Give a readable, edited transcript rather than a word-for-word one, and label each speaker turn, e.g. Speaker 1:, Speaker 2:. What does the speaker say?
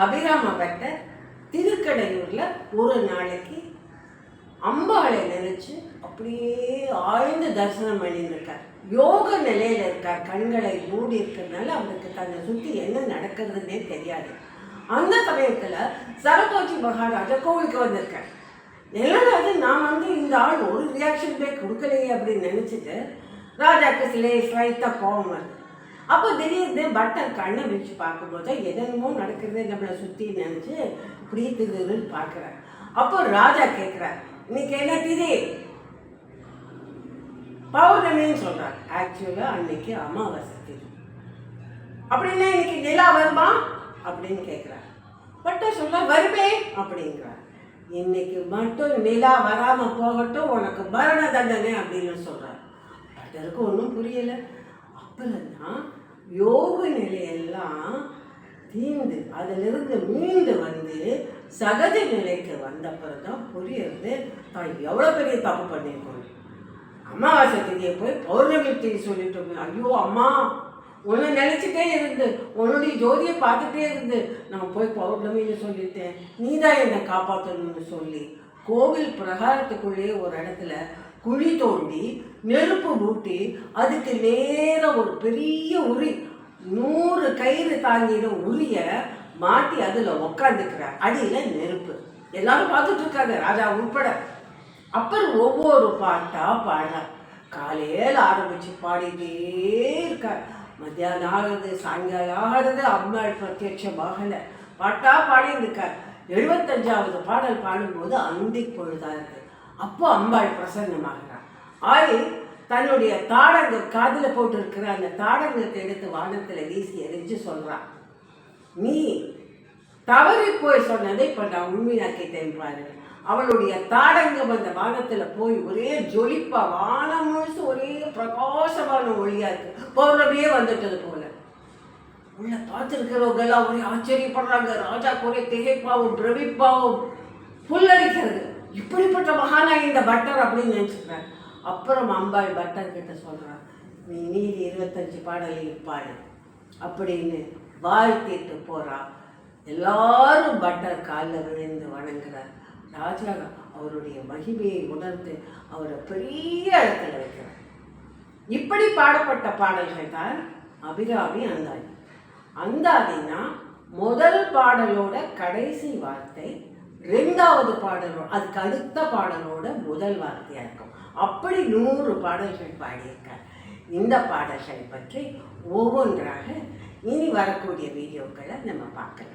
Speaker 1: அபிராம butter திருக்கடையூர்ல ஒரு நாளைக்கு அம்பாளை நினைச்சு அப்படியே ஆழ்ந்து தரிசனம் பண்ணியிருக்கார். யோக நிலையில இருக்கார். கண்களை மூடி இருக்கிறதுனால அவருக்கு தன்னை சுற்றி என்ன நடக்கிறதுனே தெரியாது. அந்த சமயத்துல சரபோஜி மகாராஜா கோவிலுக்கு வந்திருக்கார். எல்லாராவது நான் இந்த ஆள் ஒரு ரியாக்ஷன் போய் கொடுக்கலையே அப்படின்னு நினைச்சிட்டு ராஜாக்கு ஸ்லைட்டா கோபம் வருது. அப்போ திடீர்னு பட்டர் கண்ணை வச்சு பார்க்கும்போது எதனமோ நடக்கிறது நம்மளை சுற்றி நினச்சி இப்படி திடீர்னு பார்க்குறார். அப்போ ராஜா கேட்குறார், இன்னைக்கு என்ன திதி? பௌர்ணமின்னு சொல்கிறார். ஆக்சுவலாக அன்னைக்கு அமாவாசை திதி. அப்படின்னா இன்னைக்கு நிலா வருமா அப்படின்னு கேட்குறார். பட்டர் சொல்ல வருமே அப்படிங்கிறார். இன்னைக்கு மட்டும் நிலா வராமல் போகட்டும், உனக்கு மரண தண்டனை அப்படின்னு சொல்கிறார். பட்டருக்கு ஒன்றும் புரியலை. அப்புறம்தான் யோக நிலையெல்லாம் தீர்ந்து அதிலிருந்து மீண்டு வந்து சகஜ நிலைக்கு வந்தப்புறம் தான் புரியுறது தான் எவ்வளோ பெரிய தப்பு பண்ணியிருக்கோம். அமாவாசை திதியை போய் பௌர்ணமி திதி சொல்லிட்டோம். ஐயோ அம்மா, உன்னை நினச்சிட்டே இருந்து உன்னுடைய ஜோதியை பார்த்துட்டே இருந்து நான் போய் பௌர்ணமின்னு சொல்லிட்டேன், நீ தான் என்னை காப்பாற்றணும்னு சொல்லி கோவில் பிரகாரத்துக்குள்ளேயே ஒரு இடத்துல குழி தோண்டி நெருப்பு மூட்டி அதுக்கு நேரம் ஒரு பெரிய உரி 100 கயிறு தாங்கின உரிய மாட்டி அதில் உக்காந்துக்கிறார். அடியில் நெருப்பு. எல்லாரும் பார்த்துட்டு இருக்காங்க, ராஜா உட்பட. அப்புறம் ஒவ்வொரு பாட்டா பாடுறார். காலையில் ஆரம்பிச்சு பாடிட்டே இருக்கார். மத்தியானம் ஆகுது, சாயங்காலம் ஆகிறது, அம்மாள் பிரத்யட்சமாகலை. பாட்டா பாடிட்டு இருக்கார். 75வது பாடல் பாடும்போது அந்தி பொழுதா இருக்கு. அப்போ அம்பாள் பிரசன்னமாகிறார். ஆய் தன்னுடைய தாடங்க காதில் போட்டு இருக்கிற அந்த தாடங்கத்தை எடுத்து வானத்தில் வீசி எரிஞ்சு சொல்றான், நீ தவறி போய் சொன்னதை இப்போ நான் உண்மையாக்கிட்டேன் பாரு. அவளுடைய தாடங்கம் அந்த வானத்தில் போய் ஒரே ஜொலிப்பா, வானம் முழுசு ஒரே பிரகாசமான ஒளியா இருக்கு. பௌர்ணமியே வந்துட்டது போல. உள்ள பார்த்துருக்கிறவங்க எல்லாம் ஒரே ஆச்சரியப்படுறாங்க. ராஜாக்கு ஒரே திகைப்பாவும் பிரமிப்பாவும் புல்லரிக்கிறது. இப்படிப்பட்ட மகானா இந்த பட்டர் அப்படின்னு நினச்சிக்கிறார். அப்புறம் அம்பாள் பட்டர் கிட்ட சொல்கிறான், நீ நீதி 25 பாடலையும் பாடு அப்படின்னு வாழ்த்திட்டு போறா. எல்லாரும் பட்டர் காலில் விழுந்து வணங்குறார். ராஜா அவருடைய மகிமையை உணர்ந்து அவரை பெரிய இடத்துல வைக்கிறார். இப்படி பாடப்பட்ட பாடல்கள் தான் அபிராமி அந்தாதி. அந்தாதினா முதல் பாடலோட கடைசி வார்த்தை, 2வது பாடலோட அதுக்கு அடுத்த பாடலோட முதல் வார்த்தையா இருக்கும். அப்படி 100 பாடல்கள் பாடியிருக்கார். இந்த பாடல்களை பற்றி ஒவ்வொன்றாக இனி வரக்கூடிய வீடியோக்களை நம்ம பார்க்கலாம்.